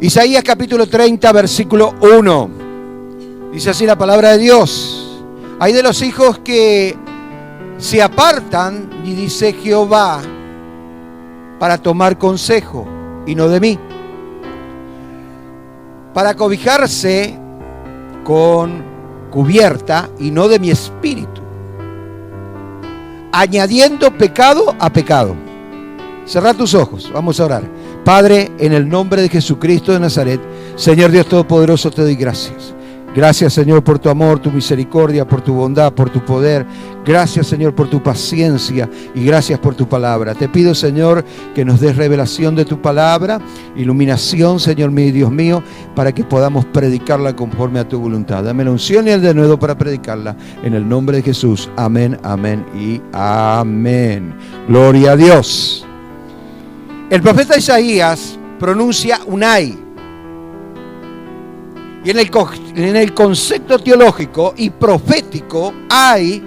Isaías capítulo 30, versículo 1. Dice así la palabra de Dios. Hay de los hijos que se apartan, y dice Jehová, para tomar consejo, y no de mí, para cobijarse con cubierta, y no de mi espíritu, añadiendo pecado a pecado. Cerrá tus ojos, vamos a orar. Padre, en el nombre de Jesucristo de Nazaret, Señor Dios Todopoderoso, te doy gracias. Gracias, Señor, por tu amor, tu misericordia, por tu bondad, por tu poder. Gracias, Señor, por tu paciencia y gracias por tu palabra. Te pido, Señor, que nos des revelación de tu palabra, iluminación, Señor mío y Dios mío, para que podamos predicarla conforme a tu voluntad. Dame la unción y el denuedo para predicarla. En el nombre de Jesús. Amén, amén y amén. Gloria a Dios. El profeta Isaías pronuncia Unai. Y en el concepto teológico y profético, hay,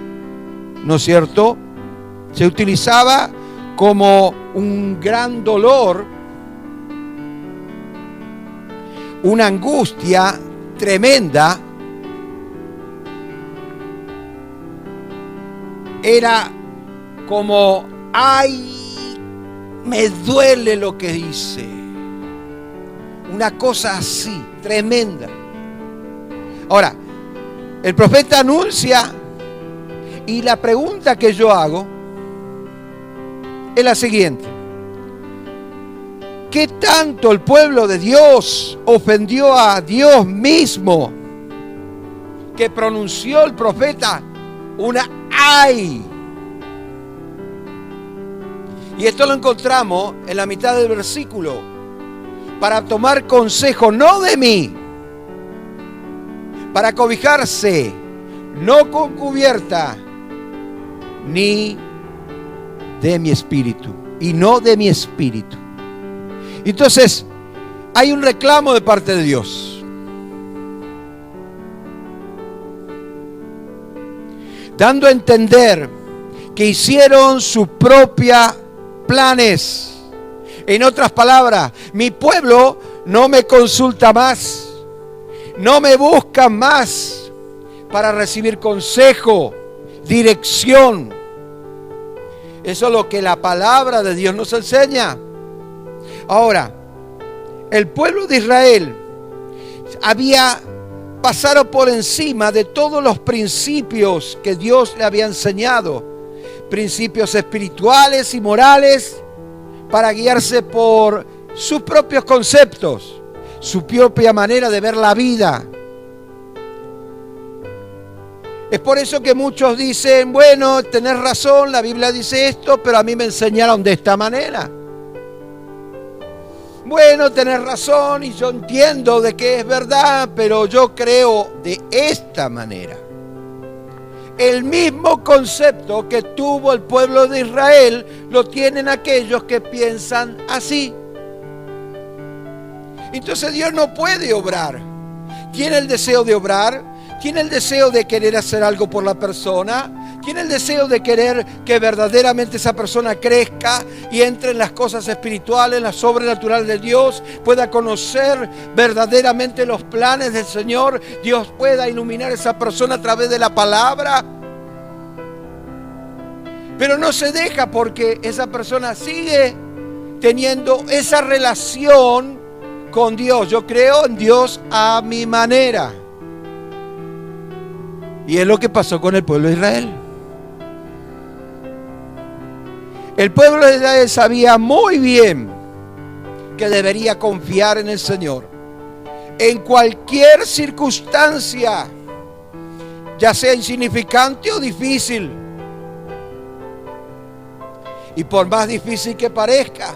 ¿no es cierto?, se utilizaba como un gran dolor, una angustia tremenda. Era como, ay, me duele lo que hice. Una cosa así, tremenda. Ahora, el profeta anuncia, y la pregunta que yo hago es la siguiente: ¿qué tanto el pueblo de Dios ofendió a Dios mismo que pronunció el profeta una ay? Y esto lo encontramos en la mitad del versículo. Para tomar consejo, no de mí, para cobijarse, no con cubierta, ni de mi espíritu, y no de mi espíritu. Entonces, hay un reclamo de parte de Dios. Dando a entender que hicieron sus propios planes. En otras palabras, mi pueblo no me consulta más, no me busca más para recibir consejo, dirección. Eso es lo que la palabra de Dios nos enseña. Ahora, el pueblo de Israel había pasado por encima de todos los principios que Dios le había enseñado, principios espirituales y morales, para guiarse por sus propios conceptos, su propia manera de ver la vida. Es por eso que muchos dicen, bueno, tenés razón, la Biblia dice esto, pero a mí me enseñaron de esta manera. Bueno, tenés razón y yo entiendo de que es verdad, pero yo creo de esta manera. El mismo concepto que tuvo el pueblo de Israel lo tienen aquellos que piensan así. Entonces Dios no puede obrar. Tiene el deseo de obrar, tiene el deseo de querer hacer algo por la persona, tiene el deseo de querer que verdaderamente esa persona crezca y entre en las cosas espirituales, en la sobrenatural de Dios, pueda conocer verdaderamente los planes del Señor, Dios pueda iluminar a esa persona a través de la palabra. Pero no se deja porque esa persona sigue teniendo esa relación con Dios. Yo creo en Dios a mi manera. Y es lo que pasó con el pueblo de Israel. El pueblo de Israel sabía muy bien que debería confiar en el Señor en cualquier circunstancia, ya sea insignificante o difícil. Y por más difícil que parezca,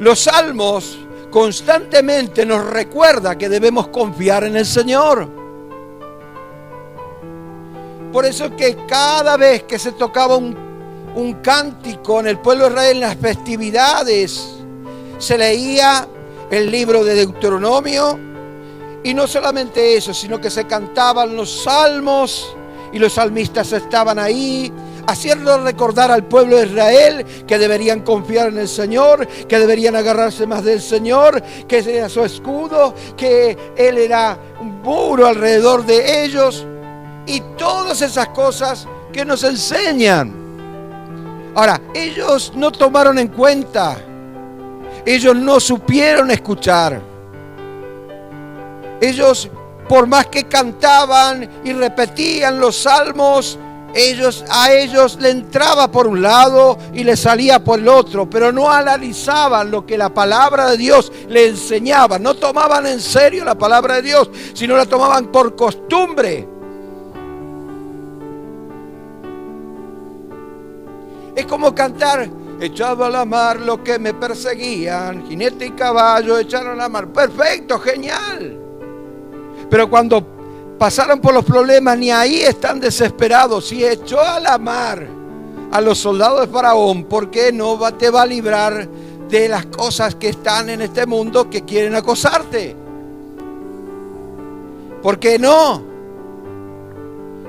los salmos constantemente nos recuerdan que debemos confiar en el Señor. Por eso es que cada vez que se tocaba un cántico en el pueblo de Israel en las festividades, se leía el libro de Deuteronomio, y no solamente eso, sino que se cantaban los salmos y los salmistas estaban ahí haciendo recordar al pueblo de Israel que deberían confiar en el Señor, que deberían agarrarse más del Señor, que Él era su escudo, que Él era un muro alrededor de ellos, y todas esas cosas que nos enseñan. Ahora, ellos no tomaron en cuenta, ellos no supieron escuchar. Ellos, por más que cantaban y repetían los salmos, a ellos le entraba por un lado y le salía por el otro, pero no analizaban lo que la palabra de Dios le enseñaba. No tomaban en serio la palabra de Dios, sino la tomaban por costumbre. Es como cantar: echado a la mar lo que me perseguían, jinete y caballo echaron a la mar. Perfecto, genial. Pero cuando pasaron por los problemas, ni ahí están desesperados. Si echó a la mar a los soldados de Faraón, ¿por qué no te va a librar de las cosas que están en este mundo que quieren acosarte? ¿Por qué no?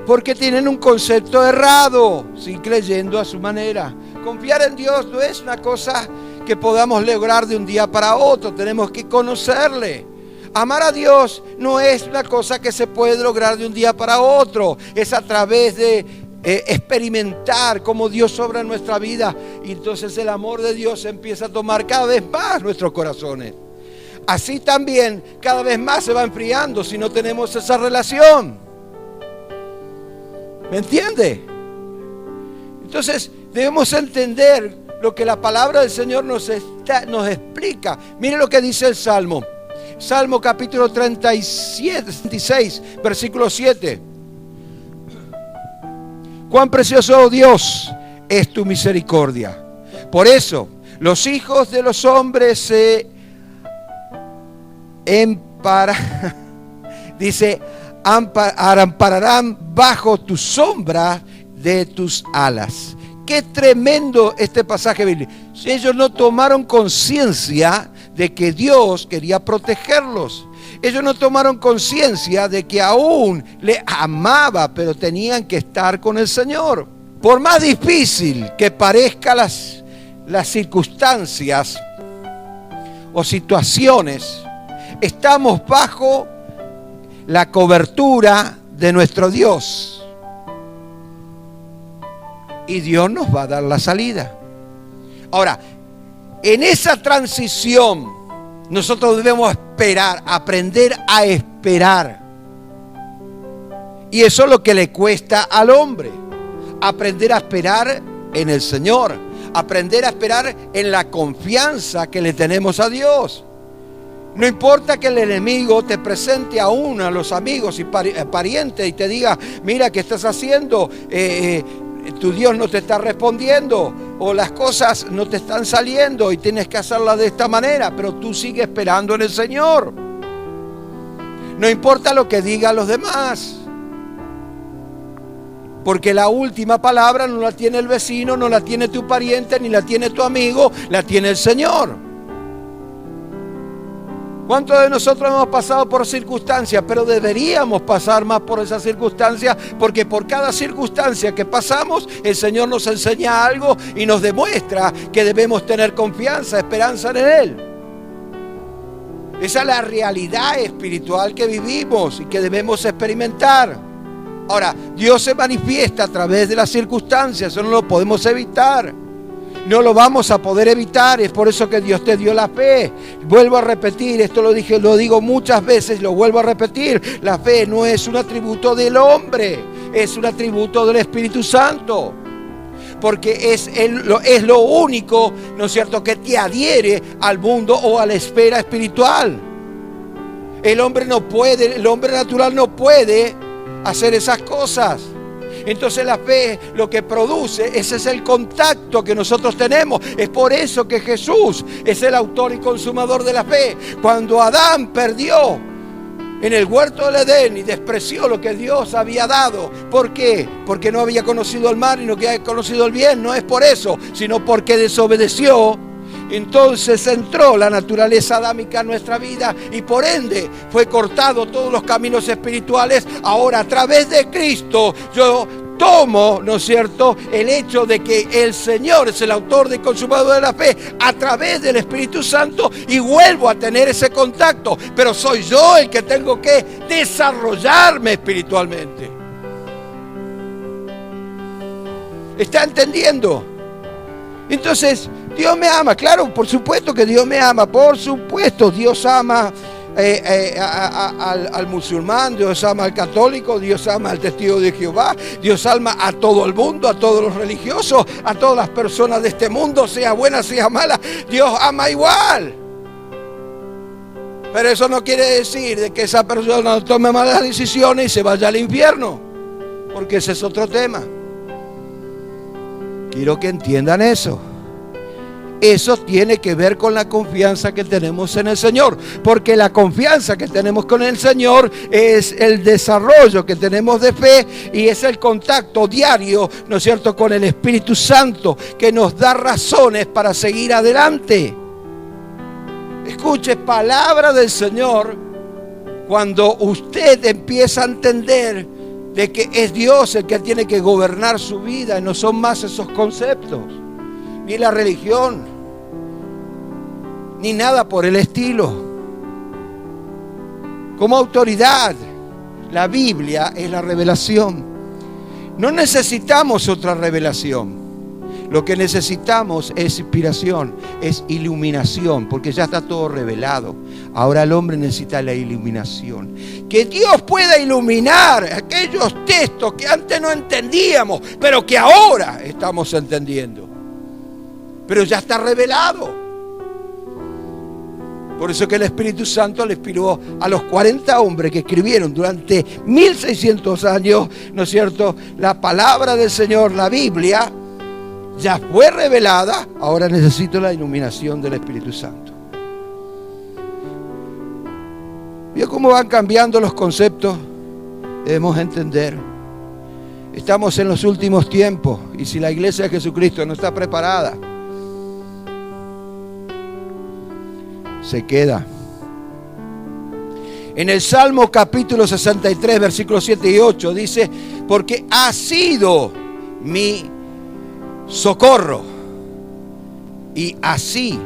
Porque tienen un concepto errado, sin creyendo a su manera. Confiar en Dios no es una cosa que podamos lograr de un día para otro. Tenemos que conocerle. Amar a Dios no es una cosa que se puede lograr de un día para otro. Es a través de experimentar cómo Dios obra en nuestra vida. Y entonces el amor de Dios empieza a tomar cada vez más nuestros corazones. Así también cada vez más se va enfriando si no tenemos esa relación. ¿Me entiende? Entonces debemos entender lo que la palabra del Señor nos explica. Miren lo que dice el Salmo. Salmo capítulo 36, versículo 7. Cuán precioso, oh Dios, es tu misericordia. Por eso los hijos de los hombres se ampararán bajo tu sombra de tus alas. Qué tremendo este pasaje bíblico. Ellos no tomaron conciencia de que Dios quería protegerlos. Ellos no tomaron conciencia de que aún le amaba, pero tenían que estar con el Señor. Por más difícil que parezcan las circunstancias o situaciones, estamos bajo la cobertura de nuestro Dios. Y Dios nos va a dar la salida. Ahora, en esa transición, nosotros debemos esperar, aprender a esperar. Y eso es lo que le cuesta al hombre. Aprender a esperar en el Señor. Aprender a esperar en la confianza que le tenemos a Dios. No importa que el enemigo te presente aún a los amigos y parientes y te diga: mira, ¿qué estás haciendo? Tu Dios no te está respondiendo, o las cosas no te están saliendo y tienes que hacerlas de esta manera, pero tú sigues esperando en el Señor. No importa lo que digan los demás, porque la última palabra no la tiene el vecino, no la tiene tu pariente, ni la tiene tu amigo, la tiene el Señor. ¿Cuántos de nosotros hemos pasado por circunstancias? Pero deberíamos pasar más por esas circunstancias, porque por cada circunstancia que pasamos, el Señor nos enseña algo y nos demuestra que debemos tener confianza, esperanza en Él. Esa es la realidad espiritual que vivimos y que debemos experimentar. Ahora, Dios se manifiesta a través de las circunstancias, eso no lo podemos evitar. No lo vamos a poder evitar, es por eso que Dios te dio la fe. Vuelvo a repetir, esto lo digo muchas veces, lo vuelvo a repetir. La fe no es un atributo del hombre, es un atributo del Espíritu Santo. Porque es lo único, ¿no es cierto?, que te adhiere al mundo o a la esfera espiritual. El hombre natural no puede hacer esas cosas. Entonces la fe lo que produce, ese es el contacto que nosotros tenemos. Es por eso que Jesús es el autor y consumador de la fe. Cuando Adán perdió en el huerto del Edén y despreció lo que Dios había dado. ¿Por qué? Porque no había conocido el mal y no había conocido el bien. No es por eso, sino porque desobedeció. Entonces entró la naturaleza adámica en nuestra vida y por ende fue cortado todos los caminos espirituales. Ahora a través de Cristo tomo, ¿no es cierto?, el hecho de que el Señor es el autor y consumador de la fe a través del Espíritu Santo y vuelvo a tener ese contacto. Pero soy yo el que tengo que desarrollarme espiritualmente. ¿Está entendiendo? Entonces, Dios me ama. Claro, por supuesto que Dios me ama. Por supuesto, Dios ama al musulmán, Dios ama al católico, Dios ama al testigo de Jehová, Dios ama a todo el mundo, a todos los religiosos, a todas las personas de este mundo, sea buena, sea mala, Dios ama igual. Pero eso no quiere decir de que esa persona tome malas decisiones y se vaya al infierno, porque ese es otro tema. Quiero que entiendan eso. Eso tiene que ver con la confianza que tenemos en el Señor, porque la confianza que tenemos con el Señor es el desarrollo que tenemos de fe y es el contacto diario, ¿no es cierto?, con el Espíritu Santo que nos da razones para seguir adelante. Escuche, palabra del Señor, cuando usted empieza a entender de que es Dios el que tiene que gobernar su vida y no son más esos conceptos, ni la religión, ni nada por el estilo. Como autoridad, la Biblia es la revelación. No necesitamos otra revelación. Lo que necesitamos es inspiración, es iluminación, porque ya está todo revelado. Ahora el hombre necesita la iluminación. Que Dios pueda iluminar aquellos textos que antes no entendíamos, pero que ahora estamos entendiendo. Pero ya está revelado. Por eso que el Espíritu Santo le inspiró a los 40 hombres que escribieron durante 1600 años, ¿no es cierto?, la palabra del Señor, la Biblia, ya fue revelada, ahora necesito la iluminación del Espíritu Santo. ¿Vio cómo van cambiando los conceptos? Debemos entender. Estamos en los últimos tiempos y si la iglesia de Jesucristo no está preparada, se queda. En el Salmo capítulo 63, versículos 7 y 8 dice: porque ha sido mi socorro y así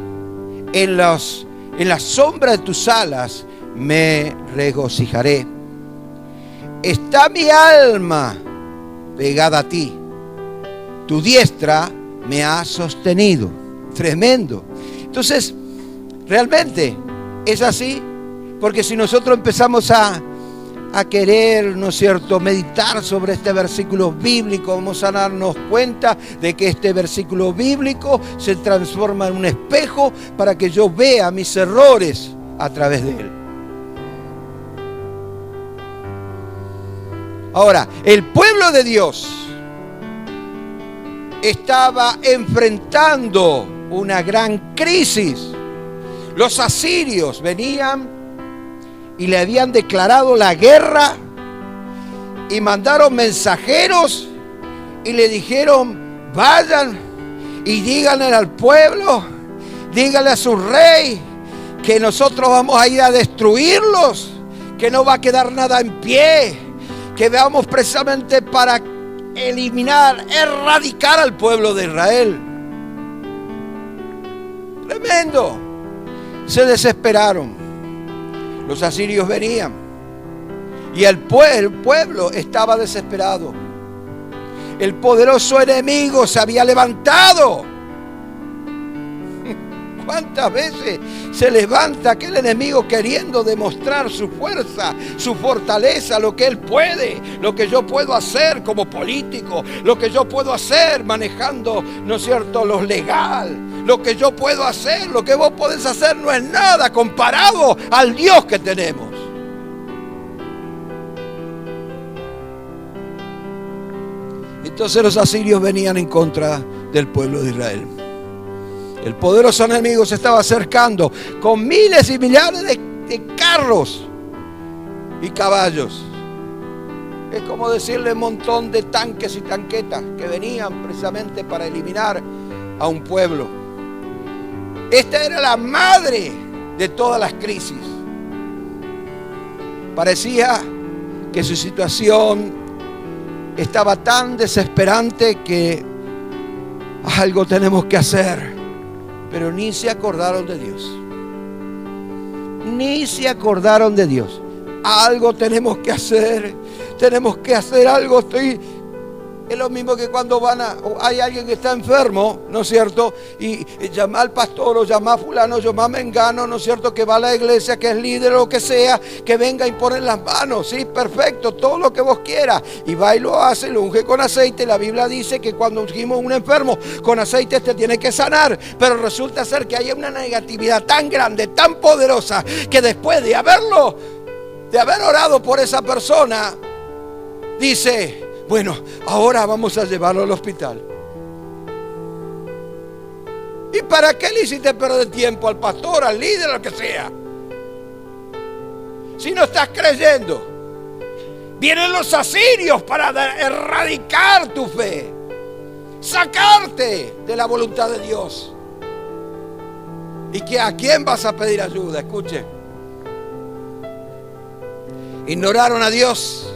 en la sombra de tus alas me regocijaré. Está mi alma pegada a ti, tu diestra me ha sostenido. Tremendo. Entonces, realmente es así, porque si nosotros empezamos a querer, ¿no es cierto?, meditar sobre este versículo bíblico, vamos a darnos cuenta de que este versículo bíblico se transforma en un espejo para que yo vea mis errores a través de él. Ahora, el pueblo de Dios estaba enfrentando una gran crisis. Los asirios venían y le habían declarado la guerra y mandaron mensajeros y le dijeron: vayan y díganle al pueblo, díganle a su rey que nosotros vamos a ir a destruirlos, que no va a quedar nada en pie, que vamos precisamente para eliminar, erradicar al pueblo de Israel. Tremendo. Se desesperaron. Los asirios venían y el pueblo estaba desesperado. El poderoso enemigo se había levantado. ¿Cuántas veces se levanta aquel enemigo queriendo demostrar su fuerza, su fortaleza, lo que él puede, lo que yo puedo hacer como político, lo que yo puedo hacer manejando, ¿no es cierto?, lo legal, lo que yo puedo hacer, lo que vos podés hacer no es nada comparado al Dios que tenemos. Entonces los asirios venían en contra del pueblo de Israel. El poderoso enemigo se estaba acercando con miles y millares de carros y caballos. Es como decirle un montón de tanques y tanquetas que venían precisamente para eliminar a un pueblo. Esta era la madre de todas las crisis. Parecía que su situación estaba tan desesperante que algo tenemos que hacer. Pero ni se acordaron de Dios. Ni se acordaron de Dios. Algo tenemos que hacer. Tenemos que hacer algo. Es lo mismo que cuando hay alguien que está enfermo, ¿no es cierto? Y llama al pastor o llama a fulano, llama a mengano, ¿no es cierto? Que va a la iglesia, que es líder o lo que sea, que venga y pone las manos, ¿sí? Perfecto, todo lo que vos quieras. Y va y lo hace, lo unge con aceite. La Biblia dice que cuando ungimos a un enfermo con aceite tiene que sanar. Pero resulta ser que hay una negatividad tan grande, tan poderosa, que después de haber orado por esa persona, dice: bueno, ahora vamos a llevarlo al hospital. ¿Y para qué le hiciste perder tiempo al pastor, al líder, al que sea? Si no estás creyendo. Vienen los asirios para erradicar tu fe, sacarte de la voluntad de Dios. ¿Y a quién vas a pedir ayuda? Escuche. Ignoraron a Dios,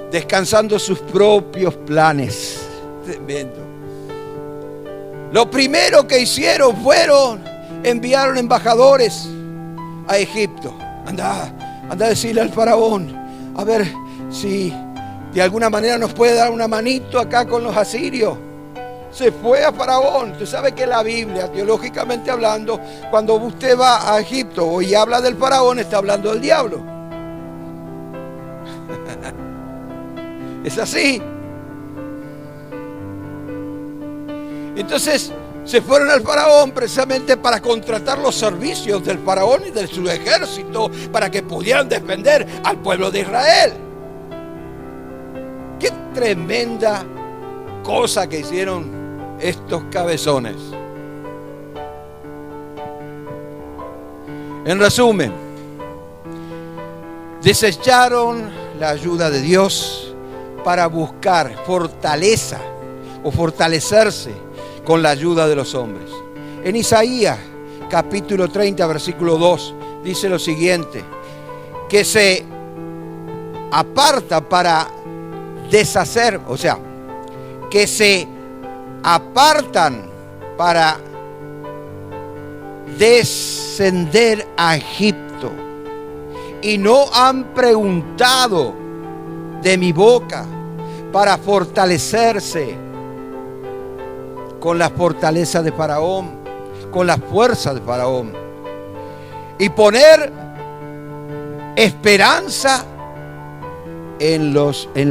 descansando sus propios planes. Tremendo. Lo primero que hicieron enviaron embajadores a Egipto. Anda a decirle al faraón, a ver si de alguna manera nos puede dar una manito acá con los asirios. Se fue a Faraón. Usted sabe que la Biblia, teológicamente hablando, cuando usted va a Egipto y habla del faraón, está hablando del diablo. Es así. Entonces se fueron al faraón precisamente para contratar los servicios del faraón y de su ejército para que pudieran defender al pueblo de Israel. Qué tremenda cosa que hicieron estos cabezones. En resumen, desecharon la ayuda de Dios para buscar fortaleza o fortalecerse con la ayuda de los hombres. En Isaías capítulo 30 versículo 2 dice lo siguiente: que se aparta para deshacer, o sea, que se apartan para descender a Egipto y no han preguntado de mi boca para fortalecerse con la fortaleza de Faraón, con la fuerza de Faraón, y poner esperanza en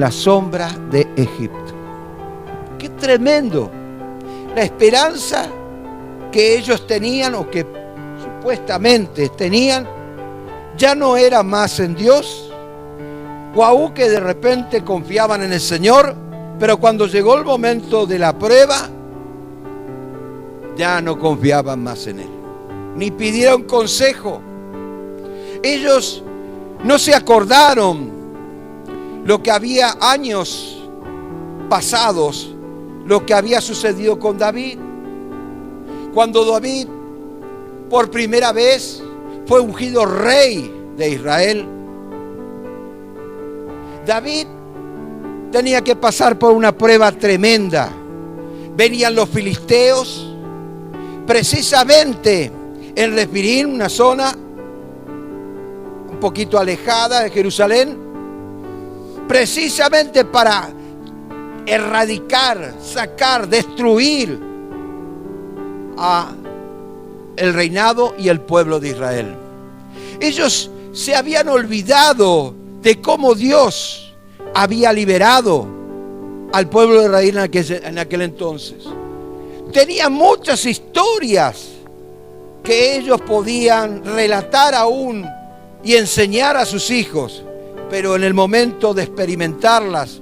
la sombra de Egipto. ¡Qué tremendo! La esperanza que ellos tenían, o que supuestamente tenían, ya no era más en Dios. Guau, que de repente confiaban en el Señor, pero cuando llegó el momento de la prueba, ya no confiaban más en Él, ni pidieron consejo. Ellos no se acordaron lo que había años pasados, lo que había sucedido con David. Cuando David por primera vez fue ungido rey de Israel, David tenía que pasar por una prueba tremenda. Venían los filisteos, precisamente en Refidim, una zona un poquito alejada de Jerusalén, precisamente para erradicar, sacar, destruir a el reinado y el pueblo de Israel. Ellos se habían olvidado de cómo Dios había liberado al pueblo de Israel en aquel entonces. Tenían muchas historias que ellos podían relatar aún y enseñar a sus hijos, pero en el momento de experimentarlas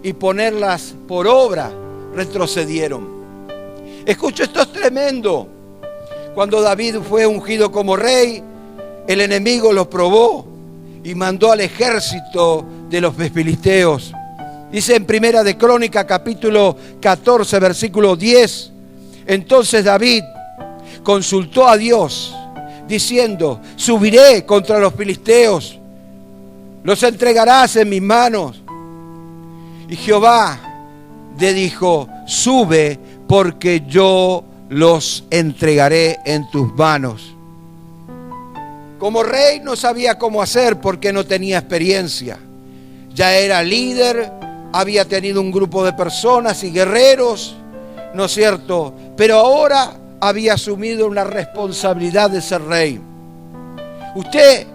y ponerlas por obra, retrocedieron. Escucha, esto es tremendo. Cuando David fue ungido como rey, el enemigo lo probó y mandó al ejército de los filisteos. Dice en Primera de Crónica, capítulo 14, versículo 10. Entonces David consultó a Dios, diciendo: subiré contra los filisteos, los entregarás en mis manos. Y Jehová le dijo, sube, porque yo los entregaré en tus manos. Como rey no sabía cómo hacer porque no tenía experiencia. Ya era líder, había tenido un grupo de personas y guerreros, ¿no es cierto? Pero ahora había asumido una responsabilidad de ser rey. ¿Usted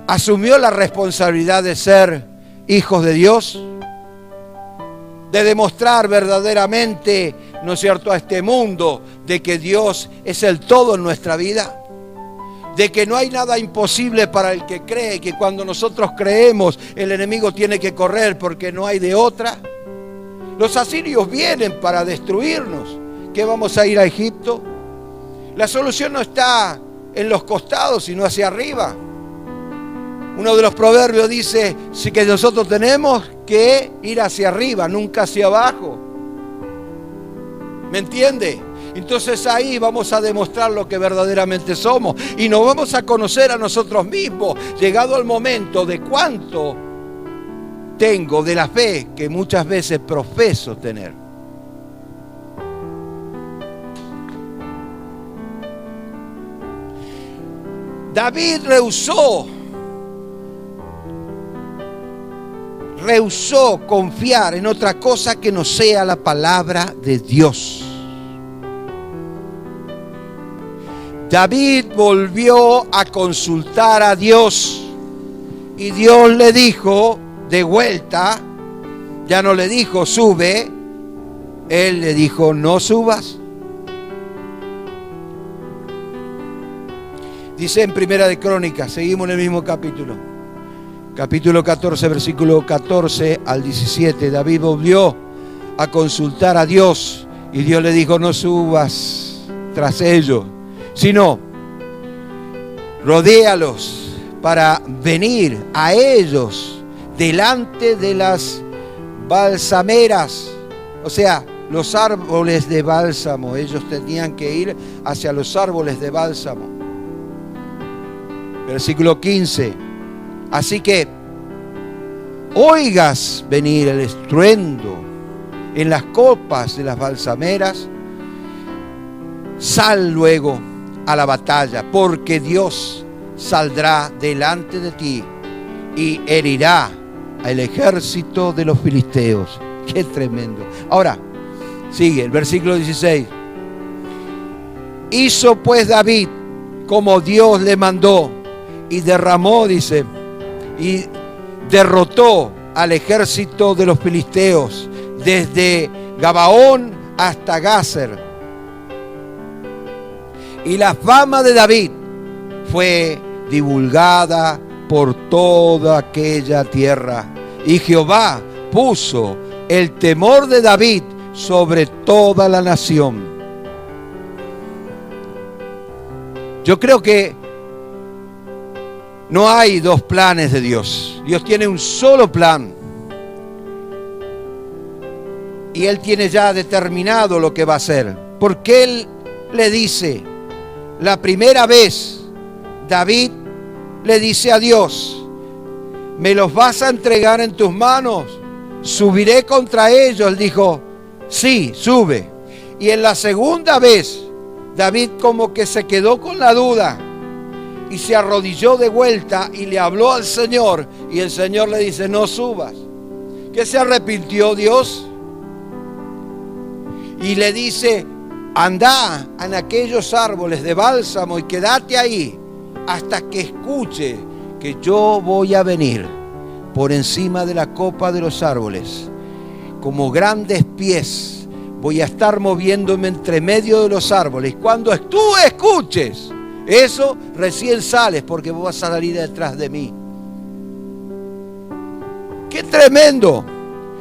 asumió la responsabilidad de ser hijos de Dios? De demostrar verdaderamente, ¿no es cierto?, a este mundo de que Dios es el todo en nuestra vida. De que no hay nada imposible para el que cree, que cuando nosotros creemos el enemigo tiene que correr porque no hay de otra. Los asirios vienen para destruirnos. ¿Qué vamos a ir a Egipto? La solución no está en los costados, sino hacia arriba. Uno de los proverbios dice que nosotros tenemos que ir hacia arriba, nunca hacia abajo. ¿Me entiende? Entonces ahí vamos a demostrar lo que verdaderamente somos y nos vamos a conocer a nosotros mismos, llegado el momento de cuánto tengo de la fe que muchas veces profeso tener. David rehusó confiar en otra cosa que no sea la palabra de Dios. David volvió a consultar a Dios y Dios le dijo de vuelta, ya no le dijo sube, él le dijo no subas. Dice en Primera de Crónicas, seguimos en el mismo capítulo, capítulo 14, versículo 14 al 17, David volvió a consultar a Dios y Dios le dijo no subas tras ellos, sino rodéalos para venir a ellos delante de las balsameras, o sea, los árboles de bálsamo. Ellos tenían que ir hacia los árboles de bálsamo. Versículo 15. Así que oigas venir el estruendo en las copas de las balsameras, sal luego a la batalla, porque Dios saldrá delante de ti y herirá al ejército de los filisteos. Qué tremendo. Ahora, sigue el versículo 16. Hizo pues David como Dios le mandó y derramó, dice, y derrotó al ejército de los filisteos desde Gabaón hasta Gazer. Y la fama de David fue divulgada por toda aquella tierra. Y Jehová puso el temor de David sobre toda la nación. Yo creo que no hay dos planes de Dios. Dios tiene un solo plan. Y Él tiene ya determinado lo que va a hacer. Porque Él le dice, la primera vez, David le dice a Dios, ¿me los vas a entregar en tus manos? ¿Subiré contra ellos? Él dijo, sí, sube. Y en la segunda vez, David como que se quedó con la duda y se arrodilló de vuelta y le habló al Señor. Y el Señor le dice, no subas. ¿Qué se arrepintió Dios? Y le dice, anda en aquellos árboles de bálsamo y quédate ahí hasta que escuche que yo voy a venir por encima de la copa de los árboles. Como grandes pies voy a estar moviéndome entre medio de los árboles. Cuando tú escuches eso, recién sales porque vos vas a salir detrás de mí. ¡Qué tremendo!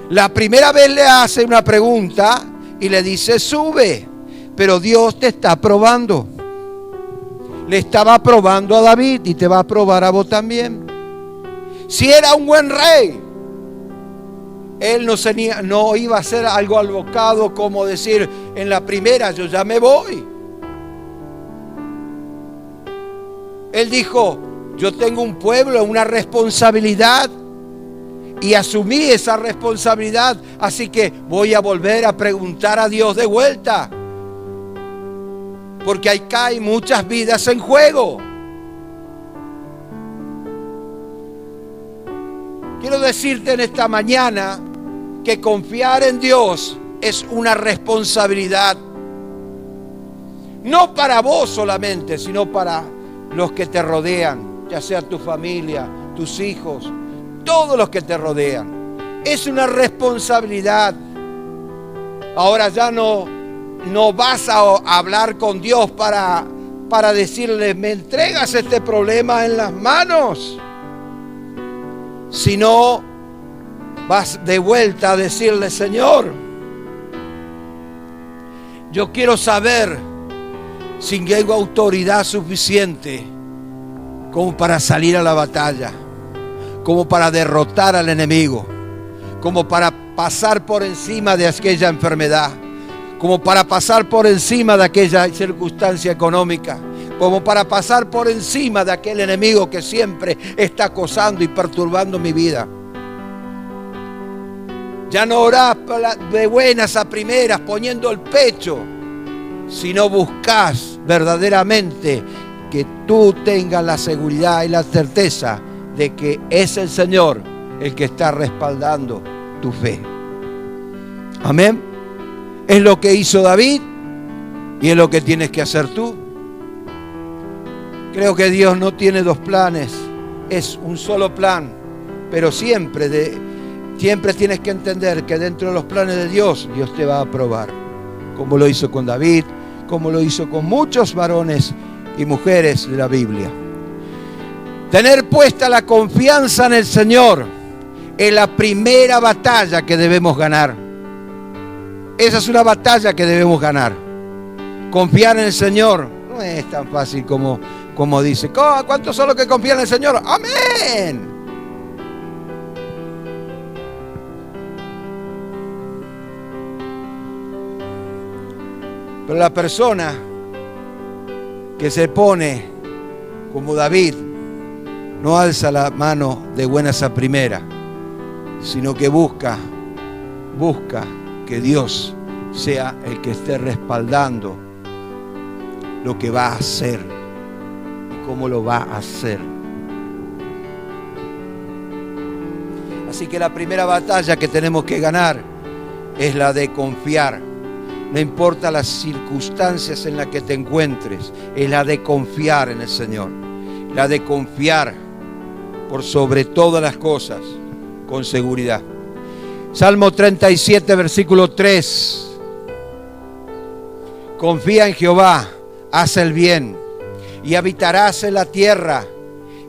La primera vez le hace una pregunta y le dice, sube. Pero Dios te está probando. Le estaba probando a David y te va a probar a vos también. Si era un buen rey, él no iba a hacer algo alocado como decir en la primera, yo ya me voy. Él dijo, yo tengo un pueblo, una responsabilidad. y asumí esa responsabilidad, así que voy a volver a preguntar a Dios de vuelta, porque acá hay muchas vidas en juego. Quiero decirte en esta mañana que confiar en Dios es una responsabilidad, no para vos solamente, sino para los que te rodean, ya sea tu familia, tus hijos, todos los que te rodean. Es una responsabilidad. Ahora ya no vas a hablar con Dios para decirle, ¿me entregas este problema en las manos? Sino vas de vuelta a decirle, Señor, yo quiero saber si tengo autoridad suficiente como para salir a la batalla, como para derrotar al enemigo, como para pasar por encima de aquella enfermedad, como para pasar por encima de aquella circunstancia económica, como para pasar por encima de aquel enemigo que siempre está acosando y perturbando mi vida. Ya no orás de buenas a primeras poniendo el pecho, sino buscás verdaderamente que tú tengas la seguridad y la certeza de que es el Señor el que está respaldando tu fe. Amén. Es lo que hizo David y es lo que tienes que hacer tú. Creo que Dios no tiene dos planes, es un solo plan, pero siempre tienes que entender que dentro de los planes de Dios, Dios te va a aprobar, como lo hizo con David, como lo hizo con muchos varones y mujeres de la Biblia. Tener puesta la confianza en el Señor es la primera batalla que debemos ganar. Esa es una batalla que debemos ganar. Confiar en el Señor no es tan fácil como dice. ¿Cuántos son los que confían en el Señor? ¡Amén! Pero la persona que se pone como David no alza la mano de buenas a primera, sino que busca que Dios sea el que esté respaldando lo que va a hacer y cómo lo va a hacer. Así que la primera batalla que tenemos que ganar es la de confiar. No importa las circunstancias en las que te encuentres, es la de confiar en el Señor. La de confiar por sobre todas las cosas, con seguridad. Salmo 37, versículo 3. Confía en Jehová, haz el bien, y habitarás en la tierra,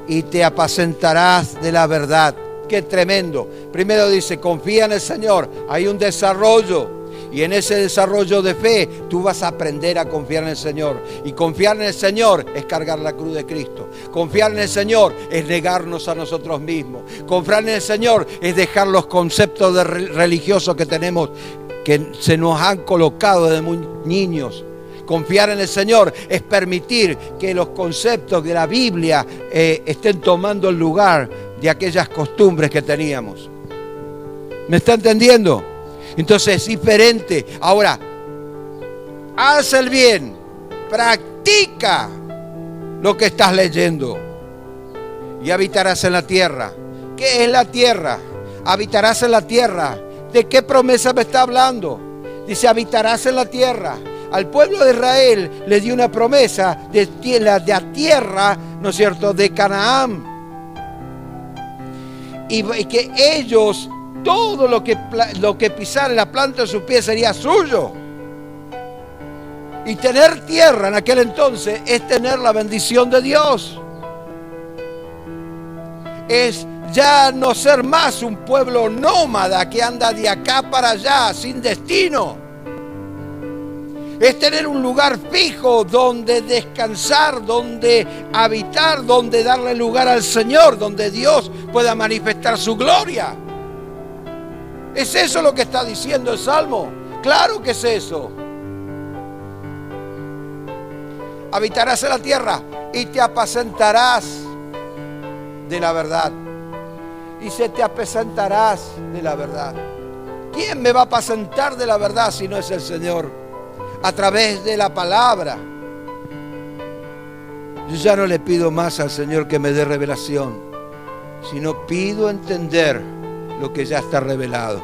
y te apacentarás de la verdad. Qué tremendo. Primero dice, confía en el Señor. Hay un desarrollo. Y en ese desarrollo de fe, tú vas a aprender a confiar en el Señor. Y confiar en el Señor es cargar la cruz de Cristo. Confiar en el Señor es negarnos a nosotros mismos. Confiar en el Señor es dejar los conceptos religiosos que tenemos, que se nos han colocado desde muy niños. Confiar en el Señor es permitir que los conceptos de la Biblia estén tomando el lugar de aquellas costumbres que teníamos. ¿Me está entendiendo? Entonces es diferente. Ahora, haz el bien, practica lo que estás leyendo y habitarás en la tierra. ¿Qué es la tierra? Habitarás en la tierra. ¿De qué promesa me está hablando? Dice, habitarás en la tierra. Al pueblo de Israel le dio una promesa de la tierra, ¿no es cierto?, de Canaán. Y que ellos, todo lo que pisara la planta de sus pies sería suyo. Y tener tierra en aquel entonces es tener la bendición de Dios. Es ya no ser más un pueblo nómada que anda de acá para allá sin destino. Es tener un lugar fijo donde descansar, donde habitar, donde darle lugar al Señor, donde Dios pueda manifestar su gloria. ¿Es eso lo que está diciendo el Salmo? Claro que es eso. Habitarás en la tierra y te apacentarás de la verdad. Dice, te apacentarás de la verdad. ¿Quién me va a apacentar de la verdad si no es el Señor? A través de la palabra. Yo ya no le pido más al Señor que me dé revelación, sino pido entender lo que ya está revelado.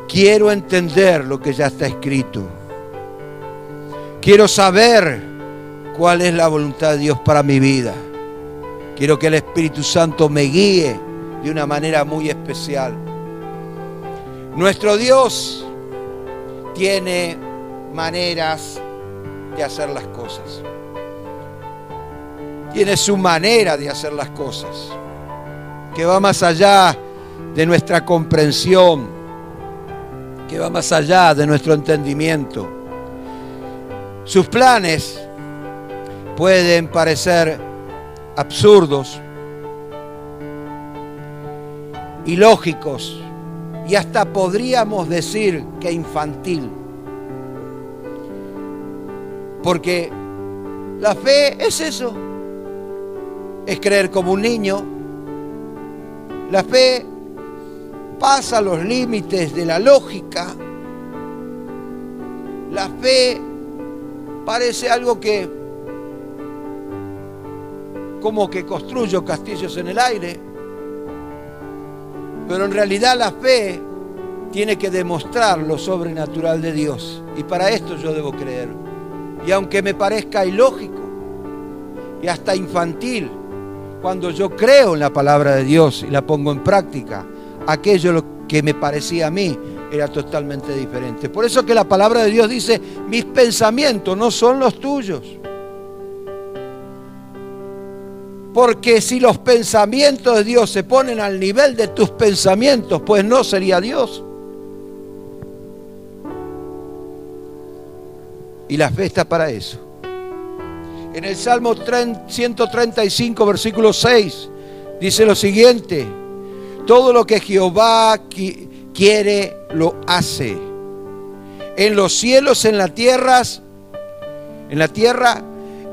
Quiero entender lo que ya está escrito. Quiero saber cuál es la voluntad de Dios para mi vida. Quiero que el Espíritu Santo me guíe de una manera muy especial. Nuestro Dios tiene maneras de hacer las cosas. Tiene su manera de hacer las cosas, que va más allá de nuestra comprensión, que va más allá de nuestro entendimiento. Sus planes pueden parecer absurdos, ilógicos y hasta podríamos decir que infantil. Porque la fe es eso, es creer como un niño. La fe pasa los límites de la lógica. La fe parece algo que, como que construyo castillos en el aire, pero en realidad la fe tiene que demostrar lo sobrenatural de Dios, y para esto yo debo creer. Y aunque me parezca ilógico y hasta infantil, cuando yo creo en la palabra de Dios y la pongo en práctica, aquello que me parecía a mí era totalmente diferente. Por eso que la palabra de Dios dice, mis pensamientos no son los tuyos. Porque si los pensamientos de Dios se ponen al nivel de tus pensamientos, pues no sería Dios. Y la fe está para eso. En el Salmo 135, versículo 6, dice lo siguiente: todo lo que Jehová quiere, lo hace. En los cielos, en la tierra,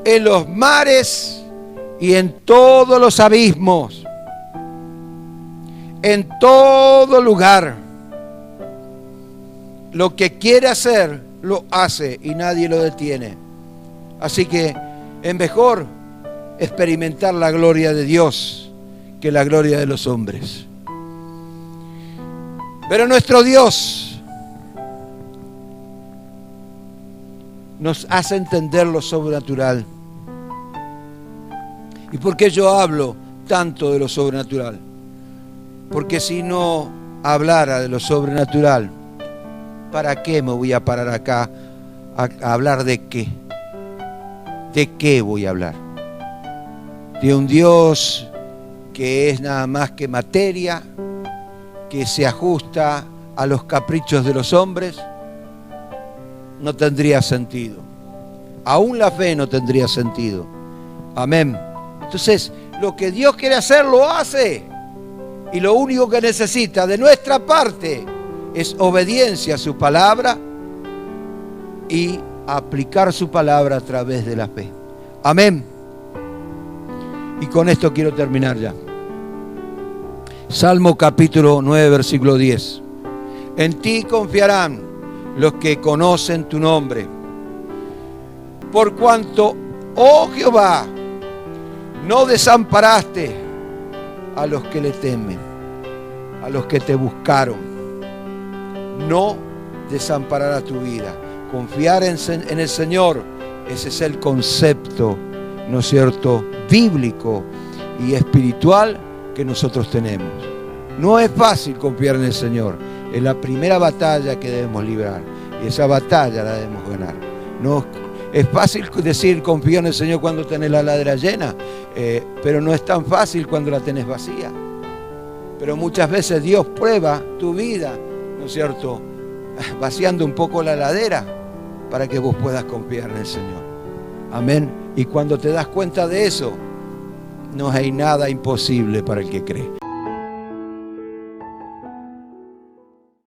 en los mares y en todos los abismos, en todo lugar. Lo que quiere hacer, lo hace y nadie lo detiene. Así que es mejor experimentar la gloria de Dios que la gloria de los hombres. Pero nuestro Dios nos hace entender lo sobrenatural. ¿Y por qué yo hablo tanto de lo sobrenatural? Porque si no hablara de lo sobrenatural, ¿para qué me voy a parar acá a hablar de qué? ¿De qué voy a hablar? ¿De un Dios que es nada más que materia, que se ajusta a los caprichos de los hombres? No tendría sentido. Aún la fe no tendría sentido. Amén. Entonces, lo que Dios quiere hacer, lo hace. Y lo único que necesita de nuestra parte es obediencia a su palabra y aplicar su palabra a través de la fe. Amén. Y con esto quiero terminar ya. Salmo capítulo 9, versículo 10. En ti confiarán los que conocen tu nombre. Por cuanto, oh Jehová, no desamparaste a los que le temen, a los que te buscaron. No desamparará tu vida. Confiar en el Señor, ese es el concepto, ¿no es cierto?, bíblico y espiritual que nosotros tenemos. No es fácil confiar en el Señor. Es la primera batalla que debemos librar. Y esa batalla la debemos ganar. No es fácil decir confío en el Señor cuando tenés la ladera llena, pero no es tan fácil cuando la tenés vacía. Pero muchas veces Dios prueba tu vida, ¿no es cierto?, vaciando un poco la ladera para que vos puedas confiar en el Señor. Amén. Y cuando te das cuenta de eso, no hay nada imposible para el que cree.